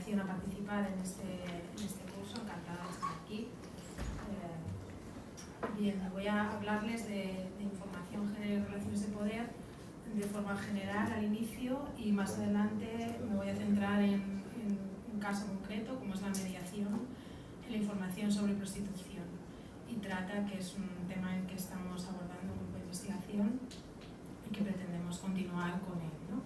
invitación a participar en este curso, encantada de estar aquí. Bien, voy a hablarles de información, género y relaciones de poder de forma general al inicio, y más adelante me voy a centrar en un caso concreto, como es la mediación en la información sobre prostitución. Y trata, que es un tema en que estamos abordando un grupo de investigación y que pretendemos continuar con él, ¿no?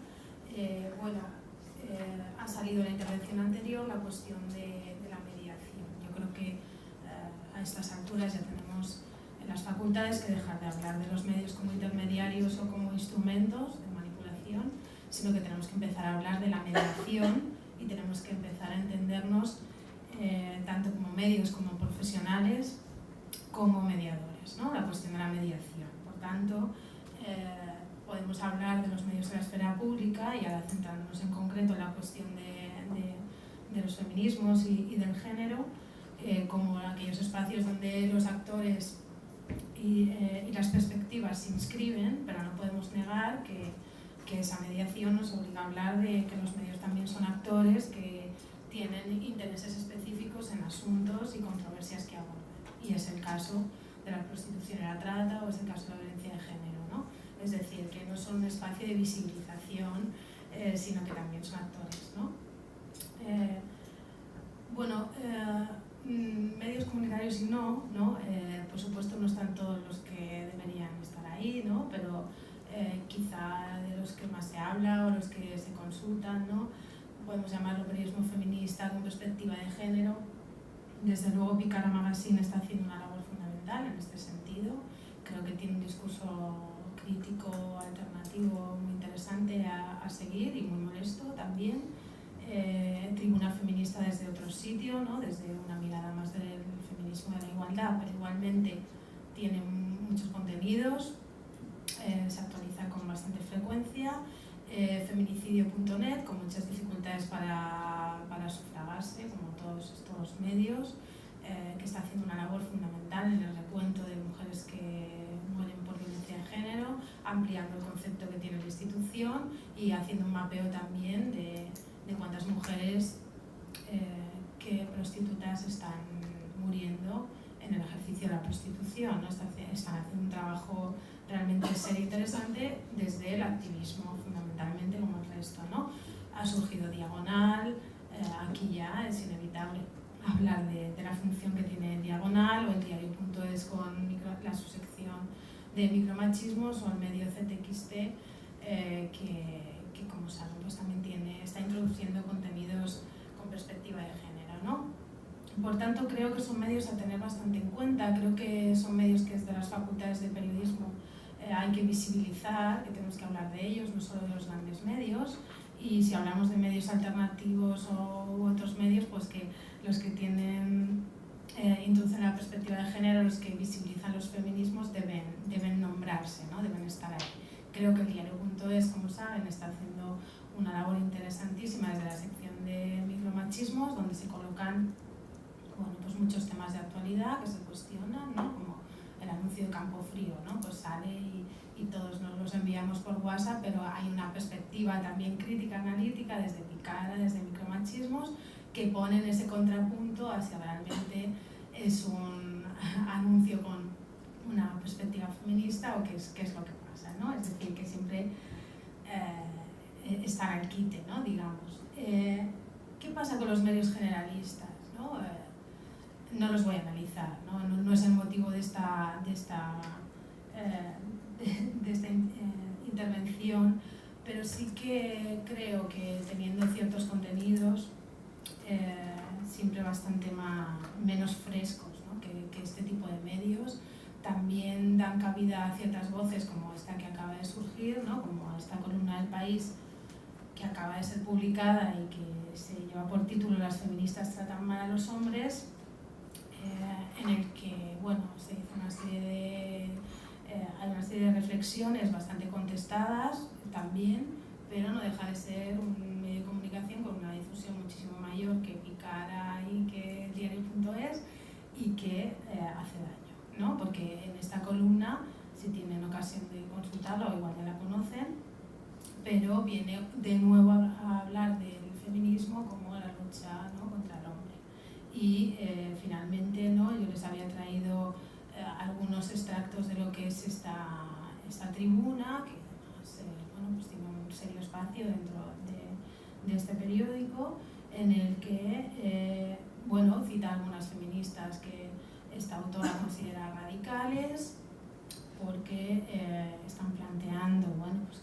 Ha salido en la intervención anterior la cuestión de la mediación. Yo creo que a estas alturas ya tenemos en las facultades que dejar de hablar de los medios como intermediarios o como instrumentos de manipulación, sino que tenemos que empezar a hablar de la mediación y tenemos que empezar a entendernos tanto como medios, como profesionales, como mediadores, ¿no? La cuestión de la mediación. Por tanto, podemos hablar de los medios de la esfera pública y ahora centrarnos en concreto en la cuestión de los feminismos y del género, como aquellos espacios donde los actores y las perspectivas se inscriben, pero no podemos negar que esa mediación nos obliga a hablar de que los medios también son actores que tienen intereses específicos en asuntos y controversias que abordan. Y es el caso de la prostitución y la trata, o es el caso de la violencia de género, ¿no? Es decir, que no son un espacio de visibilización, sino que también son actores, ¿no? Medios comunitarios y no, por supuesto no están todos los que deberían estar ahí, ¿no? Pero quizá de los que más se habla o los que se consultan, ¿no? Podemos llamarlo periodismo feminista con perspectiva de género. Desde luego Picara Magazine está haciendo una labor fundamental en este sentido. Creo que tiene un discurso crítico, alternativo, muy interesante a seguir y muy molesto también. Tribuna Feminista desde otro sitio, ¿no? Desde una mirada más del feminismo de la igualdad, pero igualmente tiene muchos contenidos, se actualiza con bastante frecuencia. Feminicidio.net, con muchas dificultades para sufragarse, como todos estos medios, que está haciendo una labor fundamental en el recuento de mujeres que mueren por violencia de género, ampliando el concepto que tiene la institución y haciendo un mapeo también de cuántas mujeres que prostitutas están muriendo en el ejercicio de la prostitución, ¿no? Están haciendo un trabajo realmente serio e interesante desde el activismo, fundamentalmente, como el resto, ¿no? Ha surgido Diagonal, aquí ya es inevitable hablar de la función que tiene Diagonal, o el diario.es con la subsección de micromachismos, o el medio CTXT, que como saben, pues también está introduciendo contenidos con perspectiva de género, ¿no? Por tanto, creo que son medios a tener bastante en cuenta. Creo que son medios que desde las facultades de periodismo hay que visibilizar, que tenemos que hablar de ellos, no solo de los grandes medios. Y si hablamos de medios alternativos u otros medios, pues que los que introducen la perspectiva de género, los que visibilizan los feminismos, deben nombrarse, ¿no? Deben estar ahí. Creo que el diario.es, como saben, está haciendo una labor interesantísima desde la sección de micromachismos, donde se colocan pues muchos temas de actualidad que se cuestionan, ¿no? Como el anuncio de Campofrío, ¿no? Pues sale y todos nos los enviamos por WhatsApp, pero hay una perspectiva también crítica, analítica, desde Picara, desde micromachismos, que ponen ese contrapunto hacia realmente es un anuncio con una perspectiva feminista o qué es lo que pasa, ¿no? Es decir, que siempre están al quite, ¿no? Digamos. ¿Qué pasa con los medios generalistas, ¿no? No los voy a analizar, no es el motivo de esta intervención, pero sí que creo que teniendo ciertos contenidos siempre bastante menos frescos, ¿no? que este tipo de medios, también dan cabida a ciertas voces como esta que acaba de surgir, ¿no? Como esta columna del País que acaba de ser publicada y que se lleva por título "Las feministas tratan mal a los hombres", en el que se hizo hay una serie de reflexiones bastante contestadas también, pero no deja de ser un medio de comunicación con una difusión muchísimo mayor que Picara y que el diario.es, y que hace daño, ¿no? Porque en esta columna, si tienen ocasión de consultarlo, igual ya la conocen, pero viene de nuevo a hablar del feminismo como la lucha lucha, ¿no?, contra el hombre. Y finalmente, ¿no?, yo les había traído algunos extractos de lo que es esta tribuna, que además bueno, pues tiene un serio espacio dentro de este periódico, en el que bueno, cita algunas feministas que esta autora considera radicales, porque están planteando, bueno, pues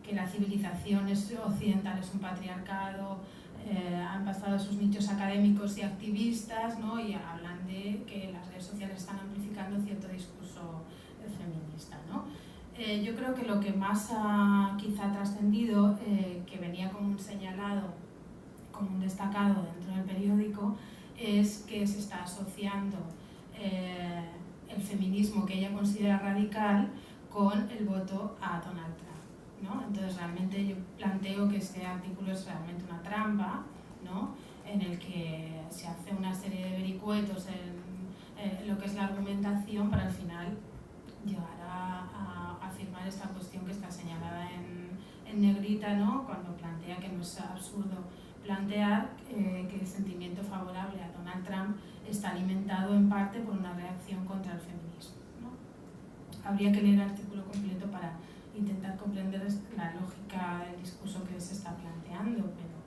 que la civilización occidental es un patriarcado, han pasado sus nichos académicos y activistas, ¿no?, y hablan de que las redes sociales están amplificando cierto discurso feminista, ¿no? Yo creo que lo que más ha quizá trascendido, que venía como un señalado, como un destacado dentro del periódico, es que se está asociando el feminismo que ella considera radical con el voto a Donald Trump, ¿no? Entonces realmente yo planteo que este artículo es realmente una trampa, ¿no?, en el que se hace una serie de vericuetos en lo que es la argumentación para al final llegar a afirmar esta cuestión que está señalada en negrita, ¿no?, cuando plantea que no es absurdo plantear que el sentimiento favorable a Donald Trump está alimentado en parte por una reacción contra el feminismo, ¿no? Habría que leer el artículo completo para intentar comprender la lógica del discurso que se está planteando, pero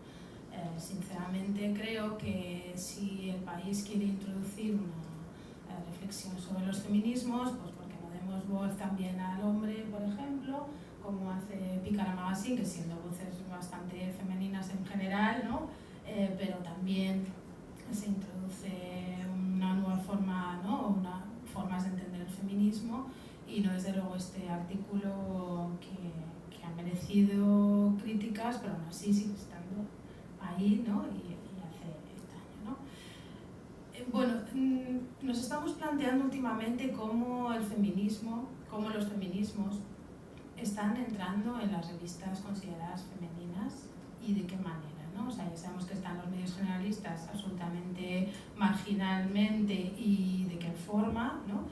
sinceramente creo que si el país quiere introducir una reflexión sobre los feminismos, pues porque no demos voz también al hombre, por ejemplo, como hace Pícara Magazine, que siendo voces bastante femeninas en general, ¿no?, pero también se introduce una nueva forma, ¿no?, formas de entender el feminismo, y no desde luego este artículo que ha merecido críticas, pero aún así sigue estando ahí, ¿no?, y hace daño, ¿no? Bueno, nos estamos planteando últimamente cómo los feminismos están entrando en las revistas consideradas femeninas y de qué manera, ¿no? O sea, ya sabemos que están los medios generalistas absolutamente marginalmente y de qué forma, ¿no?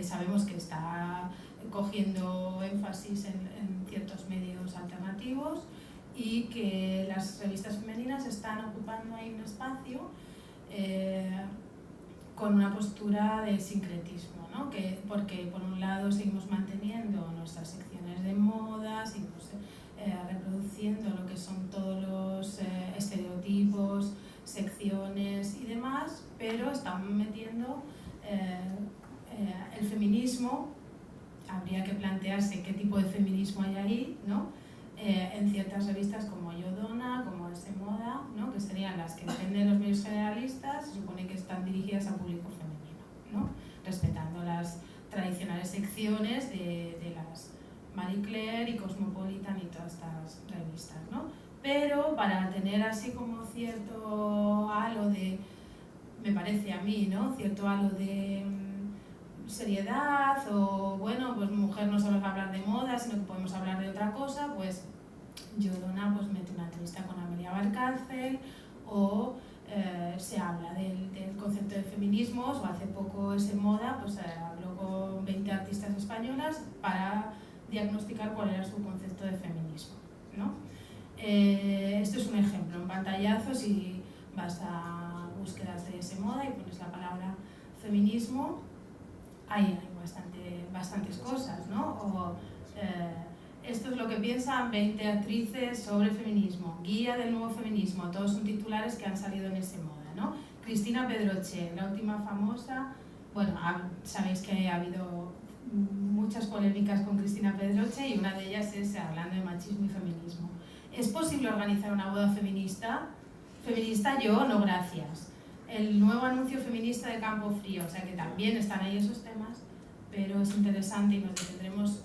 Sabemos que está cogiendo énfasis en ciertos medios alternativos y que las revistas femeninas están ocupando ahí un espacio con una postura de sincretismo, ¿no? Porque por un lado seguimos manteniendo nuestras secciones de moda, seguimos reproduciendo lo que son todos los estereotipos, secciones y demás, pero estamos metiendo el feminismo. Habría que plantearse qué tipo de feminismo hay ahí, ¿no? En ciertas revistas como Yo Dona, como Es de Moda, ¿no?, que serían las que dependen de los medios generalistas, se supone que están dirigidas a público femenino, ¿no?, respetando las tradicionales secciones de las Marie Claire y Cosmopolitan y todas estas revistas, ¿no? Pero para tener así como cierto halo de, me parece a mí, ¿no?, cierto halo de seriedad, o bueno, pues mujer no solo va a hablar de moda, sino que podemos hablar de otra cosa, pues Yo Dona pues mete una entrevista con Amelia Valcárcel, o se habla del concepto de feminismos, o hace poco Es de Moda pues habló con 20 artistas españolas para diagnosticar cuál era su concepto de feminismo, ¿no? Esto es un ejemplo, un pantallazo. Si vas a búsquedas de Es de Moda y pones la palabra feminismo, hay bastantes cosas, ¿no? O esto es lo que piensan 20 actrices sobre feminismo, guía del nuevo feminismo, todos son titulares que han salido en Es de Moda, ¿no? Cristina Pedroche, la última famosa. Bueno, sabéis que ha habido muchas polémicas con Cristina Pedroche y una de ellas es hablando de machismo y feminismo. ¿Es posible organizar una boda feminista? Feminista yo, no gracias. El nuevo anuncio feminista de Campo Frío, o sea que también están ahí esos temas, pero es interesante y nos detendremos,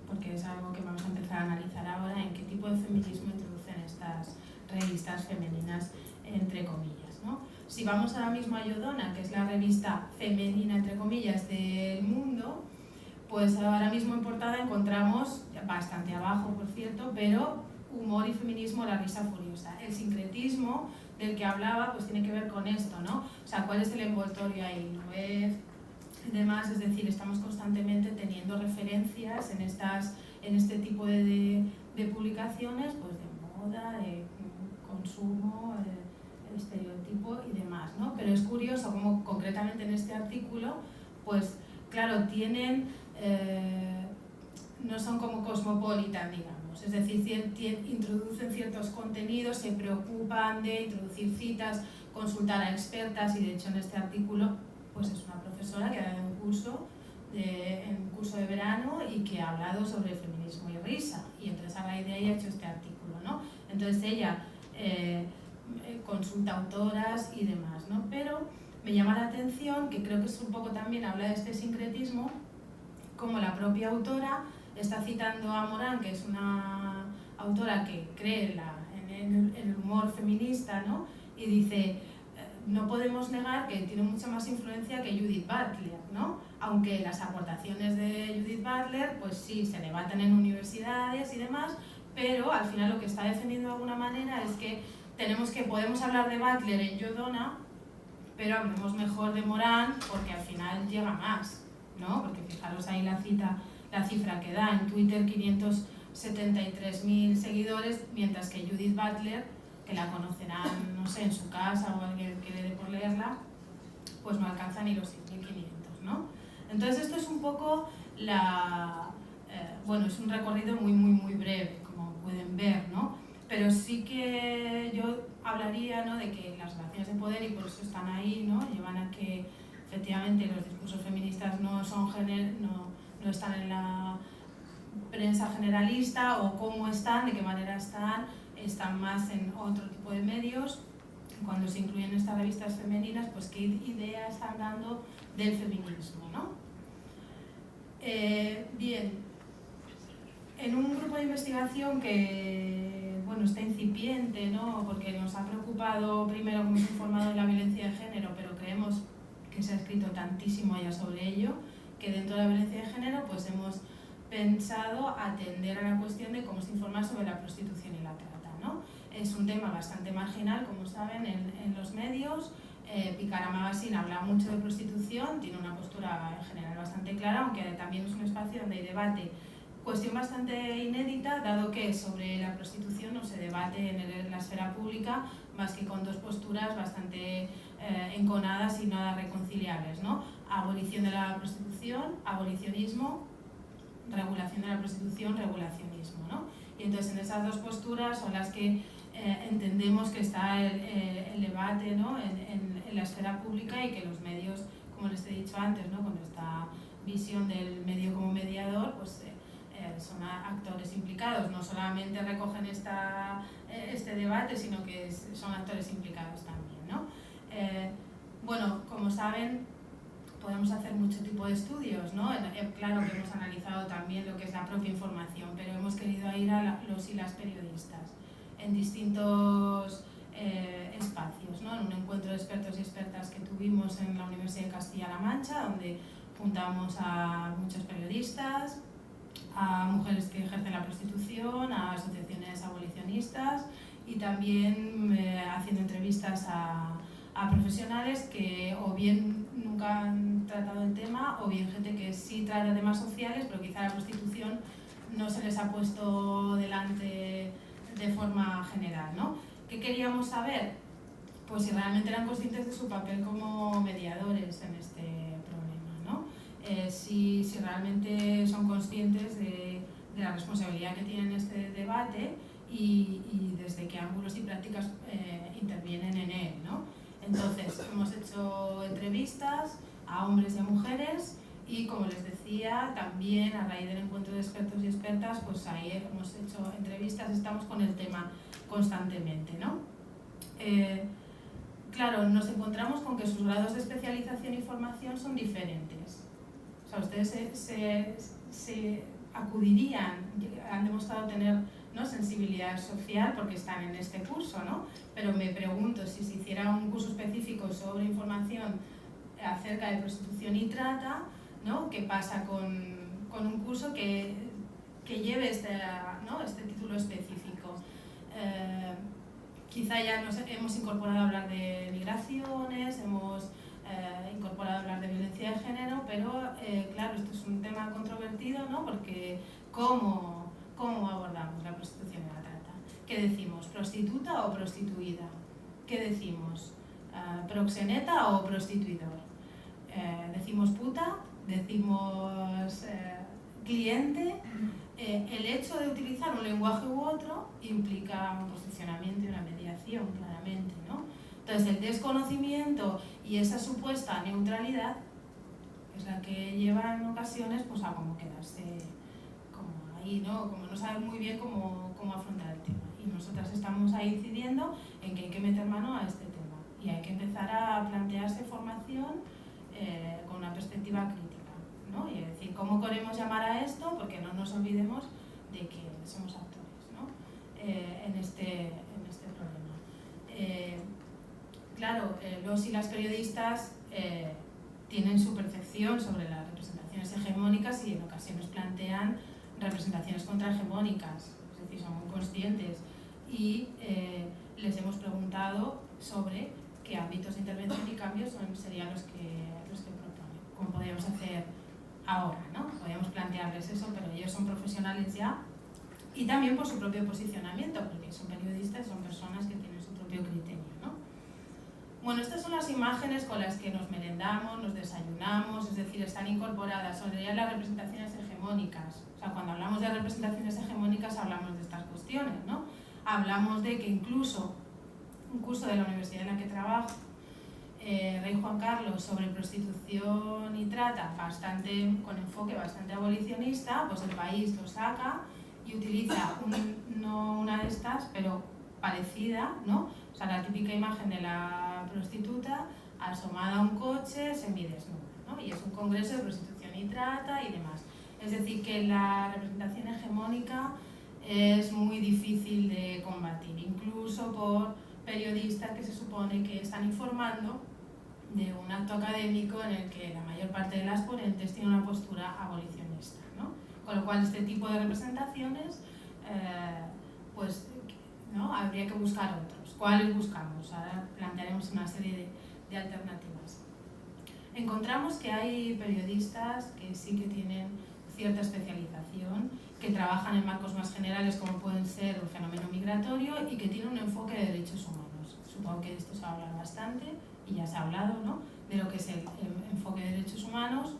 porque es algo que vamos a empezar a analizar ahora, en qué tipo de feminismo introducen estas revistas femeninas, entre comillas, ¿no? Si vamos ahora mismo a Yo Dona, que es la revista femenina, entre comillas, del mundo, pues ahora mismo en portada encontramos, bastante abajo por cierto, pero humor y feminismo, la risa furiosa. El sincretismo del que hablaba pues tiene que ver con esto, ¿no? O sea, ¿cuál es el envoltorio ahí? ¿No es demás? Es decir, estamos constantemente teniendo referencias en este tipo de publicaciones, pues de moda, de consumo, el estereotipo y demás, ¿no? Pero es curioso cómo concretamente en este artículo, pues claro, tienen, no son como Cosmopolitan, digamos, es decir, introducen ciertos contenidos, se preocupan de introducir citas, consultar a expertas, y de hecho en este artículo pues es una profesora que ha dado un curso de verano y que ha hablado sobre feminismo y risa, y entonces a raíz de ahí ha hecho este artículo, ¿no? Entonces ella consulta autoras y demás, ¿no? Pero me llama la atención que creo que es un poco también habla de este sincretismo, como la propia autora está citando a Morán, que es una autora que cree en el humor feminista, ¿no? Y dice, no podemos negar que tiene mucha más influencia que Judith Butler, ¿no? Aunque las aportaciones de Judith Butler, pues sí, se debaten en universidades y demás, pero al final lo que está defendiendo de alguna manera es que podemos hablar de Butler en Yo, Donna, pero hablemos mejor de Morán porque al final llega más, ¿no? Porque fijaros ahí la cifra que da en Twitter, 573.000 seguidores, mientras que Judith Butler, que la conocerán, no sé, en su casa o alguien que le dé por leerla, pues no alcanza ni los 6.500, ¿no? Entonces esto es un poco bueno, es un recorrido muy, muy, muy breve, como pueden ver, ¿no? Pero sí que yo hablaría, ¿no?, de que las relaciones de poder, y por eso están ahí, ¿no?, llevan a que efectivamente los discursos feministas no están en la prensa generalista, o cómo están, de qué manera están más en otro tipo de medios. Cuando se incluyen estas revistas femeninas, pues qué ideas están dando del feminismo, ¿no? Bien, en un grupo de investigación que, bueno, está incipiente, ¿no?, porque nos ha preocupado primero cómo se ha informado de la violencia de género, pero creemos que se ha escrito tantísimo ya sobre ello, que dentro de la violencia de género pues hemos pensado atender a la cuestión de cómo se informa sobre la prostitución y la trata, ¿no? Es un tema bastante marginal, como saben, en los medios. Picara Magazine habla mucho de prostitución, tiene una postura en general bastante clara, aunque también es un espacio donde hay debate. Cuestión bastante inédita, dado que sobre la prostitución no se debate en la esfera pública más que con dos posturas bastante enconadas y nada reconciliables, ¿no? Abolición de la prostitución, abolicionismo, regulación de la prostitución, regulacionismo, ¿no? Y entonces en esas dos posturas son las que entendemos que está el debate, ¿no?, en la esfera pública, y que los medios, como les he dicho antes, ¿no?, con esta visión del medio como mediador, pues son actores implicados, no solamente recogen este debate, sino que son actores implicados también, ¿no? Bueno, como saben, podemos hacer mucho tipo de estudios, ¿no? Claro que hemos analizado también lo que es la propia información, pero hemos querido ir a los y las periodistas en distintos espacios, ¿no? En un encuentro de expertos y expertas que tuvimos en la Universidad de Castilla-La Mancha, donde juntamos a muchos periodistas, a mujeres que ejercen la prostitución, a asociaciones abolicionistas, y también haciendo entrevistas a profesionales que o bien nunca han tratado el tema, o bien gente que sí trata temas sociales, pero quizá la prostitución no se les ha puesto delante de forma general, ¿no? ¿Qué queríamos saber? Pues si realmente eran conscientes de su papel como mediadores en este problema, ¿no? Si realmente son conscientes de la responsabilidad que tienen en este debate, y desde qué ángulos y prácticas intervienen en él, ¿no? Entonces, hemos hecho entrevistas a hombres y a mujeres, y como les decía, también a raíz del encuentro de expertos y expertas, pues ahí hemos hecho entrevistas, estamos con el tema constantemente, ¿no? Claro, nos encontramos con que sus grados de especialización y formación son diferentes. O sea, ustedes se acudirían, han demostrado tener, ¿no?, sensibilidad social porque están en este curso, ¿no? Pero me pregunto, si se hiciera un curso específico sobre información acerca de prostitución y trata, ¿no?, ¿qué pasa con un curso que lleve este título específico? Quizá ya hemos incorporado a hablar de migraciones, hemos incorporado a hablar de violencia de género, pero claro, esto es un tema controvertido, ¿no?, porque ¿cómo abordamos la prostitución y la trata? ¿qué decimos? ¿Prostituta o prostituida? ¿Qué decimos? ¿Proxeneta o prostituidor? ¿Decimos puta? ¿Decimos cliente? El hecho de utilizar un lenguaje u otro implica un posicionamiento y una mediación, claramente, ¿no? Entonces, el desconocimiento y esa supuesta neutralidad es la que lleva en ocasiones pues, a como quedarse como ahí, ¿no? Como no saber muy bien cómo afrontar el tema. Y nosotras estamos ahí incidiendo en que hay que meter mano a este tema y hay que empezar a plantearse formación con una perspectiva crítica, ¿no? Y es decir, ¿cómo queremos llamar a esto? Porque no nos olvidemos de que somos actores, ¿no? en este problema. Claro, los y las periodistas tienen su percepción sobre las representaciones hegemónicas y en ocasiones plantean representaciones contrahegemónicas, es decir, son muy conscientes y les hemos preguntado sobre qué ámbitos de intervención y cambios serían los que proponen, como podríamos hacer ahora, ¿no? Podríamos plantearles eso, pero ellos son profesionales ya y también por su propio posicionamiento, porque son periodistas, son personas que tienen su propio criterio, ¿no? Bueno, estas son las imágenes con las que nos merendamos, nos desayunamos, es decir, están incorporadas, son ya las representaciones hegemónicas. O sea, cuando hablamos de representaciones hegemónicas hablamos de estas cuestiones, ¿no? Hablamos de que incluso un curso de la universidad en la que trabajo, Rey Juan Carlos, sobre prostitución y trata, con enfoque bastante abolicionista, pues El País lo saca y utiliza no una de estas, pero parecida, ¿no? O sea, la típica imagen de la prostituta asomada a un coche semidesnuda, ¿no? Y es un congreso de prostitución y trata y demás. Es decir, que la representación hegemónica es muy difícil de combatir, incluso por periodistas que se supone que están informando de un acto académico en el que la mayor parte de las ponentes tiene una postura abolicionista, ¿no? Con lo cual, este tipo de representaciones, pues, ¿no? Habría que buscar otros. ¿Cuáles buscamos? Ahora plantearemos una serie de alternativas. Encontramos que hay periodistas que sí que tienen cierta especialización, que trabajan en marcos más generales como pueden ser el fenómeno migratorio y que tienen un enfoque de derechos humanos. Supongo que de esto se ha hablado bastante y ya se ha hablado, ¿no? De lo que es el enfoque de derechos humanos.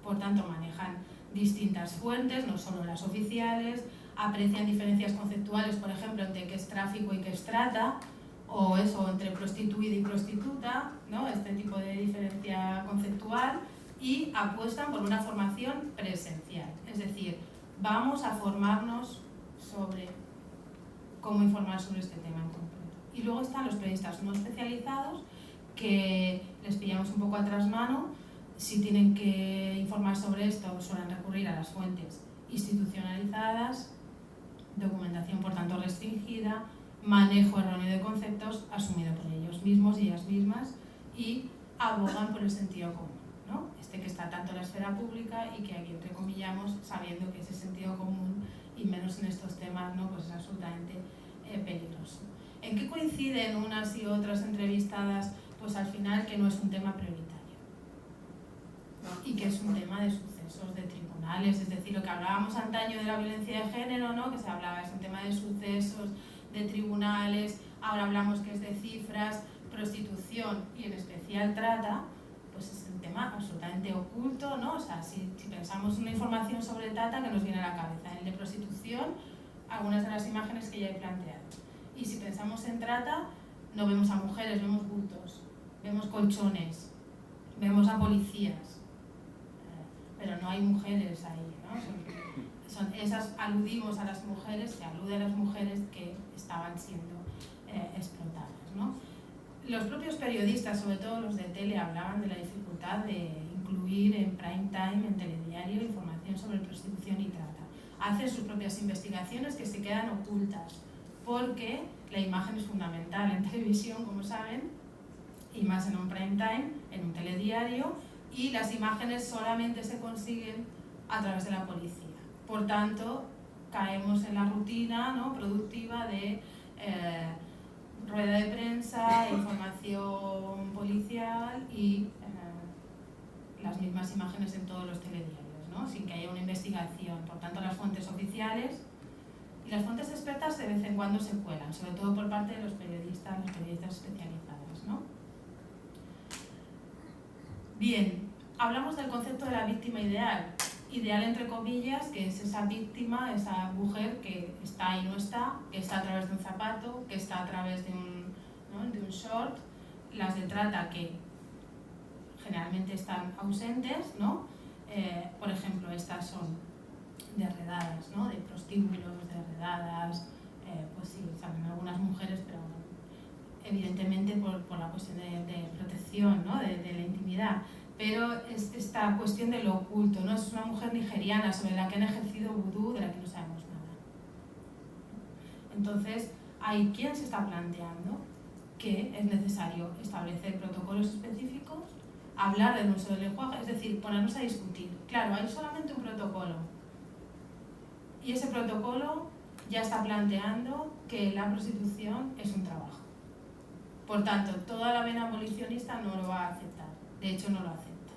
Por tanto, manejan distintas fuentes, no solo las oficiales, aprecian diferencias conceptuales, por ejemplo, entre qué es tráfico y qué es trata, o eso, entre prostituida y prostituta, ¿no? Este tipo de diferencia conceptual, y apuestan por una formación presencial. Es decir, vamos a formarnos sobre cómo informar sobre este tema en concreto. Y luego están los periodistas no especializados, que les pillamos un poco a trasmano. Si tienen que informar sobre esto, suelen recurrir a las fuentes institucionalizadas, documentación por tanto restringida, manejo erróneo de conceptos asumido por ellos mismos y ellas mismas, y abogan por el sentido común, ¿no? Este que está tanto en la esfera pública y que aquí entrecomillamos sabiendo que ese sentido común, y menos en estos temas, ¿no? Pues es absolutamente peligroso. ¿En qué coinciden unas y otras entrevistadas? Pues al final que no es un tema prioritario, ¿no? Y que es un tema de sucesos, de tribunales, es decir, lo que hablábamos antaño de la violencia de género, ¿no? Que se hablaba, es un tema de sucesos, de tribunales, ahora hablamos que es de cifras, prostitución y en especial trata, pues es un tema absolutamente oculto, ¿no? O sea, si pensamos una información sobre trata, que nos viene a la cabeza, en el de prostitución, algunas de las imágenes que ya he planteado. Y si pensamos en trata, no vemos a mujeres, vemos bultos, vemos colchones, vemos a policías, pero no hay mujeres ahí, ¿no? Son esas, aludimos a las mujeres, se alude a las mujeres que estaban siendo explotadas, ¿no? Los propios periodistas, sobre todo los de tele, hablaban de la dificultad de incluir en prime time, en telediario, información sobre prostitución y trata. Hacen sus propias investigaciones que se quedan ocultas, porque la imagen es fundamental en televisión, como saben, y más en un prime time, en un telediario, y las imágenes solamente se consiguen a través de la policía. Por tanto, caemos en la rutina, ¿no? Productiva de rueda de prensa, información policial y las mismas imágenes en todos los telediarios, ¿no? Sin que haya una investigación. Por tanto, las fuentes oficiales Y las fuentes expertas de vez en cuando se cuelan, sobre todo por parte de los periodistas especializados, ¿no? Bien, hablamos del concepto de la víctima ideal. Ideal entre comillas, que es esa víctima, esa mujer que está y no está, que está a través de un zapato, que está a través de un short. Las de trata que generalmente están ausentes, ¿no? Por ejemplo, estas son de redadas, ¿no? De prostíbulos, de redadas, pues sí, salen algunas mujeres, pero evidentemente por la cuestión de protección, ¿no? de la intimidad. Pero es esta cuestión de lo oculto, ¿no? Es una mujer nigeriana sobre la que han ejercido vudú, de la que no sabemos nada. Entonces, hay quien se está planteando que es necesario establecer protocolos específicos, hablar del uso del lenguaje, es decir, ponernos a discutir. Claro, hay solamente un protocolo. Y ese protocolo ya está planteando que la prostitución es un trabajo. Por tanto, toda la vena abolicionista no lo va a aceptar. De hecho, no lo acepta.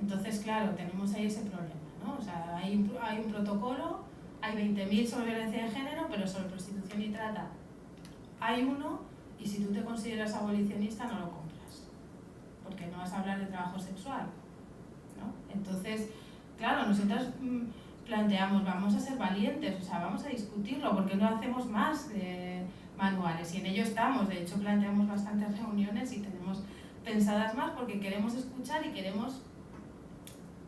Entonces, claro, tenemos ahí ese problema, ¿no? O sea, hay un protocolo, hay 20.000 sobre violencia de género, pero sobre prostitución y trata hay uno, y si tú te consideras abolicionista no lo compras, porque no vas a hablar de trabajo sexual, ¿no? Entonces, claro, nosotros planteamos, vamos a ser valientes, o sea, vamos a discutirlo, porque no hacemos más manuales, y en ello estamos. De hecho, planteamos bastantes reuniones y tenemos pensadas más porque queremos escuchar y queremos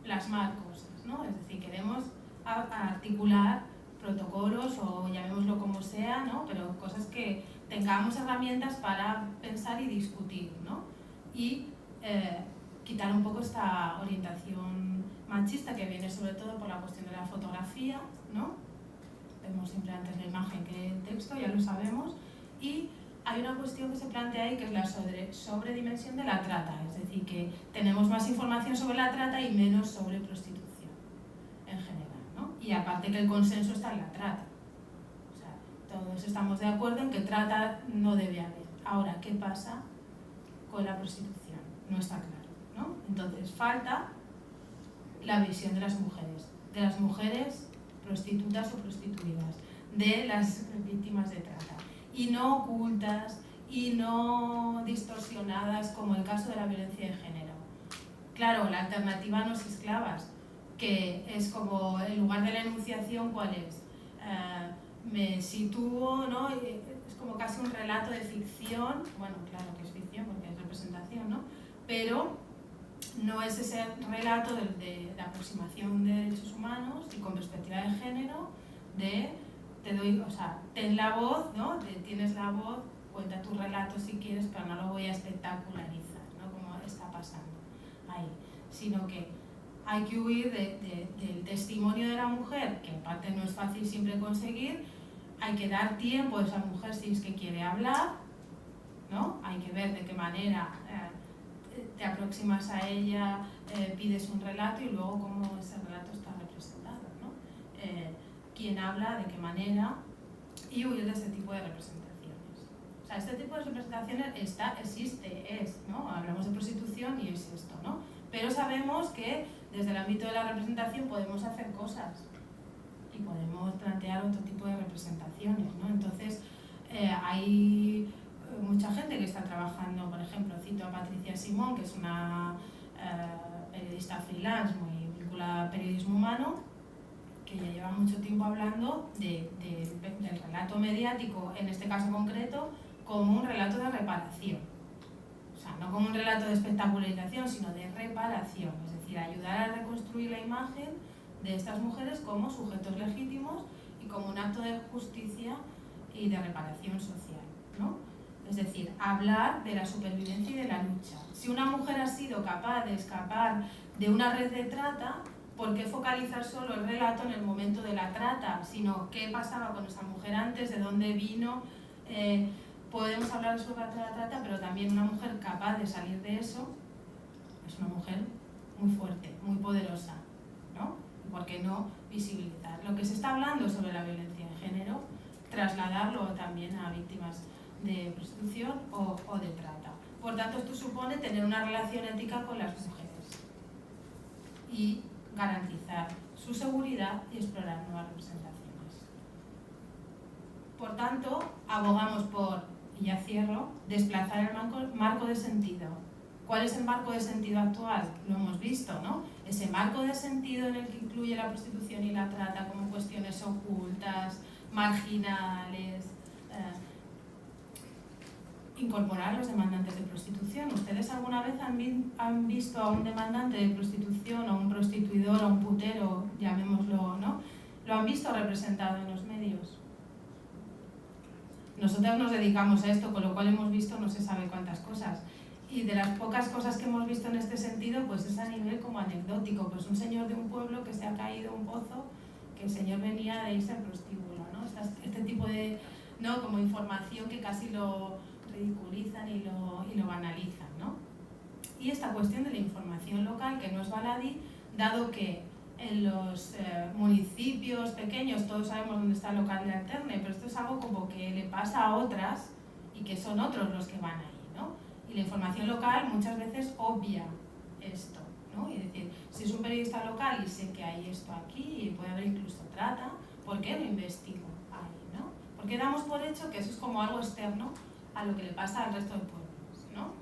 plasmar cosas, ¿no? Es decir, queremos articular protocolos o llamémoslo como sea, ¿no? Pero cosas que tengamos herramientas para pensar y discutir, ¿no? Y quitar un poco esta orientación machista que viene sobre todo por la cuestión de la fotografía, ¿no? Vemos siempre antes la imagen que el texto, ya lo sabemos, y hay una cuestión que se plantea ahí que es la sobredimensión de la trata, es decir, que tenemos más información sobre la trata y menos sobre prostitución en general, ¿no? Y aparte que el consenso está en la trata, o sea, todos estamos de acuerdo en que trata no debe haber. Ahora, ¿qué pasa con la prostitución? No está claro, ¿no? Entonces falta la visión de las mujeres prostitutas o prostituidas, de las víctimas de trata, y no ocultas y no distorsionadas como el caso de la violencia de género. Claro, la alternativa no es esclavas, que es como, en lugar de la enunciación, ¿cuál es? Me sitúo, ¿no? Es como casi un relato de ficción, bueno, claro que es ficción porque es representación, ¿no? Pero no es ese relato de aproximación de derechos humanos y con perspectiva de género, te doy, o sea, ten la voz, ¿no? Tienes la voz, cuenta tu relato si quieres, pero no lo voy a espectacularizar, ¿no? Como está pasando ahí, sino que hay que huir del testimonio de la mujer, que en parte no es fácil siempre conseguir. Hay que dar tiempo a esa mujer si es que quiere hablar, ¿no? Hay que ver de qué manera te aproximas a ella, pides un relato y luego cómo ese relato está representado, ¿no? Quién habla, de qué manera, y huir de este tipo de representaciones. O sea, este tipo de representaciones existe, ¿no? Hablamos de prostitución y es esto, ¿no? Pero sabemos que desde el ámbito de la representación podemos hacer cosas y podemos plantear otro tipo de representaciones, ¿no? Entonces, hay mucha gente que está trabajando, por ejemplo, cito a Patricia Simón, que es una periodista freelance muy vinculada al periodismo humano, que ya lleva mucho tiempo hablando del relato mediático, en este caso concreto, como un relato de reparación. O sea, no como un relato de espectacularización, sino de reparación, es decir, ayudar a reconstruir la imagen de estas mujeres como sujetos legítimos y como un acto de justicia y de reparación social, ¿no? Es decir, hablar de la supervivencia y de la lucha. Si una mujer ha sido capaz de escapar de una red de trata, ¿por qué focalizar solo el relato en el momento de la trata? Sino, ¿qué pasaba con esa mujer antes? ¿De dónde vino? Podemos hablar sobre la trata, pero también una mujer capaz de salir de eso es una mujer muy fuerte, muy poderosa, ¿no? ¿Por qué no visibilizar? Lo que se está hablando sobre la violencia de género, trasladarlo también a víctimas de prostitución o de trata. Por tanto, esto supone tener una relación ética con las mujeres y garantizar su seguridad y explorar nuevas representaciones. Por tanto, abogamos por, y ya cierro, desplazar el marco de sentido. ¿Cuál es el marco de sentido actual? Lo hemos visto, ¿no? Ese marco de sentido en el que incluye la prostitución y la trata como cuestiones ocultas, marginales. Incorporar a los demandantes de prostitución. ¿Ustedes alguna vez han visto a un demandante de prostitución, o un prostituidor, o un putero, llamémoslo, ¿no? ¿Lo han visto representado en los medios? Nosotros nos dedicamos a esto, con lo cual hemos visto no se sabe cuántas cosas. Y de las pocas cosas que hemos visto en este sentido, pues es a nivel como anecdótico. Pues un señor de un pueblo que se ha caído un pozo, que el señor venía de irse al prostíbulo, ¿no? Este tipo de, ¿no? Como información que casi lo ridiculizan y lo banalizan, ¿no? Y esta cuestión de la información local, que no es baladí, dado que en los municipios pequeños todos sabemos dónde está el local de Alterne, pero esto es algo como que le pasa a otras y que son otros los que van ahí, ¿no? Y la información local muchas veces obvia esto, ¿no? Y decir, si es un periodista local y sé que hay esto aquí y puede haber incluso trata, ¿por qué no investigo ahí, ¿no? Porque damos por hecho que eso es como algo externo a lo que le pasa al resto de pueblos, ¿no?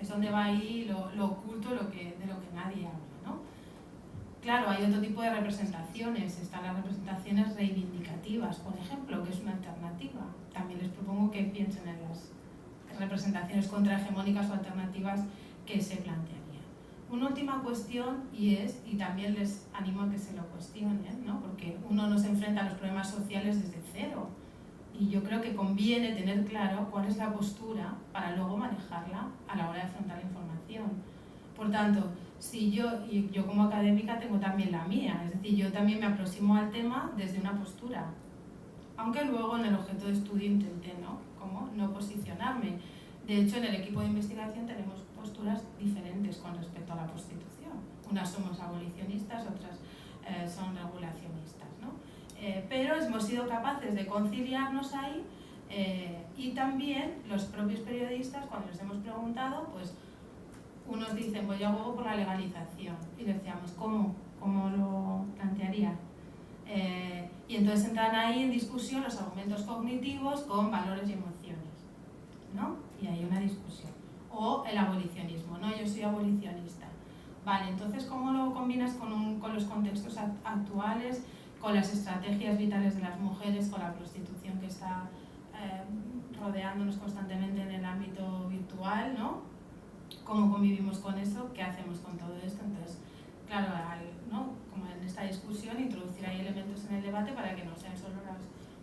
Es donde va ahí lo oculto, de lo que nadie habla, ¿no? Claro, hay otro tipo de representaciones. Están las representaciones reivindicativas, por ejemplo, que es una alternativa. También les propongo que piensen en las representaciones contrahegemónicas o alternativas que se plantearían. Una última cuestión, y también les animo a que se lo cuestionen, ¿no? Porque uno no se enfrenta a los problemas sociales desde cero. Y yo creo que conviene tener claro cuál es la postura para luego manejarla a la hora de afrontar la información. Por tanto, si yo como académica tengo también la mía, es decir, yo también me aproximo al tema desde una postura, aunque luego en el objeto de estudio intenté no posicionarme. De hecho, en el equipo de investigación tenemos posturas diferentes con respecto a la prostitución. Unas somos abolicionistas, otras son regulacionistas, ¿no? Pero hemos sido capaces de conciliarnos ahí y también los propios periodistas, cuando les hemos preguntado, pues unos dicen, pues yo abogo por la legalización. Y decíamos, ¿cómo lo plantearía? Y entonces entran ahí en discusión los argumentos cognitivos con valores y emociones, ¿no? Y hay una discusión. O el abolicionismo, ¿no? Yo soy abolicionista. Vale, entonces, ¿cómo lo combinas con los contextos actuales, con las estrategias vitales de las mujeres, con la prostitución que está rodeándonos constantemente en el ámbito virtual, ¿no? ¿Cómo convivimos con eso? ¿Qué hacemos con todo esto? Entonces, claro, ¿no? Como en esta discusión, introducir ahí elementos en el debate para que no sean solo las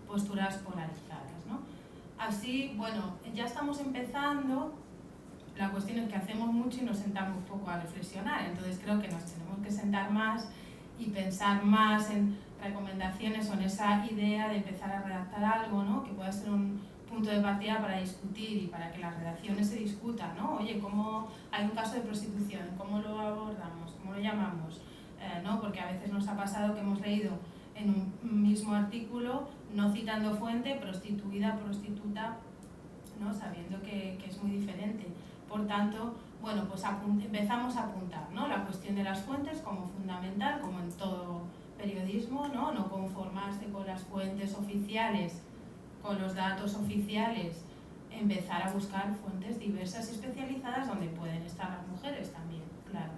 posturas polarizadas, ¿no? Así, bueno, ya estamos empezando. La cuestión es que hacemos mucho y nos sentamos poco a reflexionar. Entonces creo que nos tenemos que sentar más y pensar más en recomendaciones o en esa idea de empezar a redactar algo, ¿no? Que pueda ser un punto de partida para discutir y para que las redacciones se discutan, ¿no? Oye, ¿cómo hay un caso de prostitución? ¿Cómo lo abordamos? ¿Cómo lo llamamos? ¿No? Porque a veces nos ha pasado que hemos leído en un mismo artículo, no citando fuente, prostituida, prostituta, ¿no? Sabiendo que es muy diferente. Por tanto, bueno, pues empezamos a apuntar, ¿no? La cuestión de las fuentes como fundamental, como en todo periodismo, ¿no? No conformarse con las fuentes oficiales, con los datos oficiales, empezar a buscar fuentes diversas y especializadas donde pueden estar las mujeres también, claro.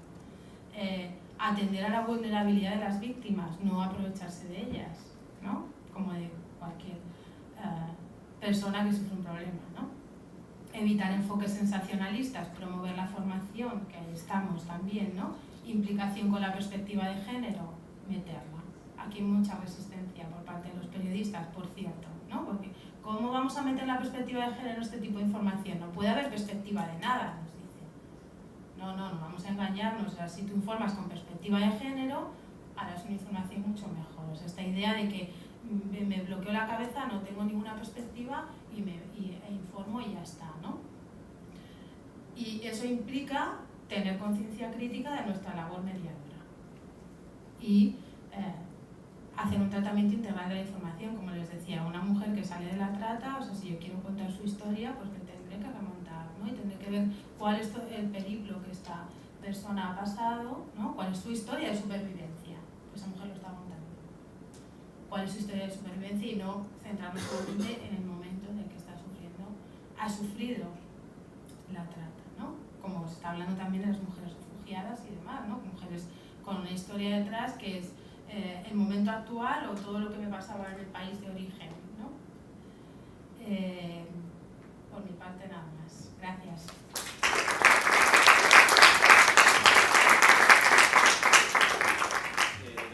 Atender a la vulnerabilidad de las víctimas, no aprovecharse de ellas, ¿no? Como de cualquier persona que sufre un problema, ¿no? Evitar enfoques sensacionalistas, promover la formación, que ahí estamos también, ¿no? Implicación con la perspectiva de género, meterla. Aquí hay mucha resistencia por parte de los periodistas, por cierto, ¿no? Porque ¿cómo vamos a meter la perspectiva de género en este tipo de información? No puede haber perspectiva de nada, nos dicen. No vamos a engañarnos. O sea, si tú informas con perspectiva de género, harás una información mucho mejor. O sea, esta idea de que me bloqueo la cabeza, no tengo ninguna perspectiva e informo y ya está, ¿no? Y eso implica tener conciencia crítica de nuestra labor mediadora y hacer un tratamiento integral de la información. Como les decía, una mujer que sale de la trata, o sea, si yo quiero contar su historia, pues me tendré que remontar, ¿no? Y tendré que ver cuál es el periplo que esta persona ha pasado, ¿no? Cuál es su historia de supervivencia. Pues esa mujer lo está contando. cuál es su historia de supervivencia y no centrarnos solamente en el momento en el que ha sufrido la trata, ¿no? Como se está hablando también de las mujeres refugiadas y demás, ¿no? Mujeres con una historia detrás que es el momento actual o todo lo que me pasaba en el país de origen, ¿no? Por mi parte nada más. Gracias.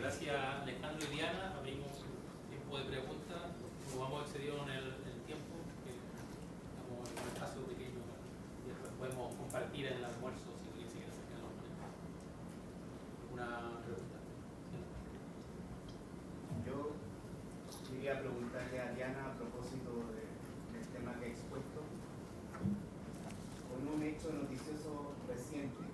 Gracias Alejandro y Diana. Abrimos un tiempo de preguntas. Nos vamos excedido en el tiempo, que estamos en un espacio pequeño y después podemos compartir en el almuerzo si alguien se quiere acercar a los ponentes. ¿Una pregunta? Yo quería preguntarle a Diana a propósito del tema que he expuesto. Con un hecho noticioso reciente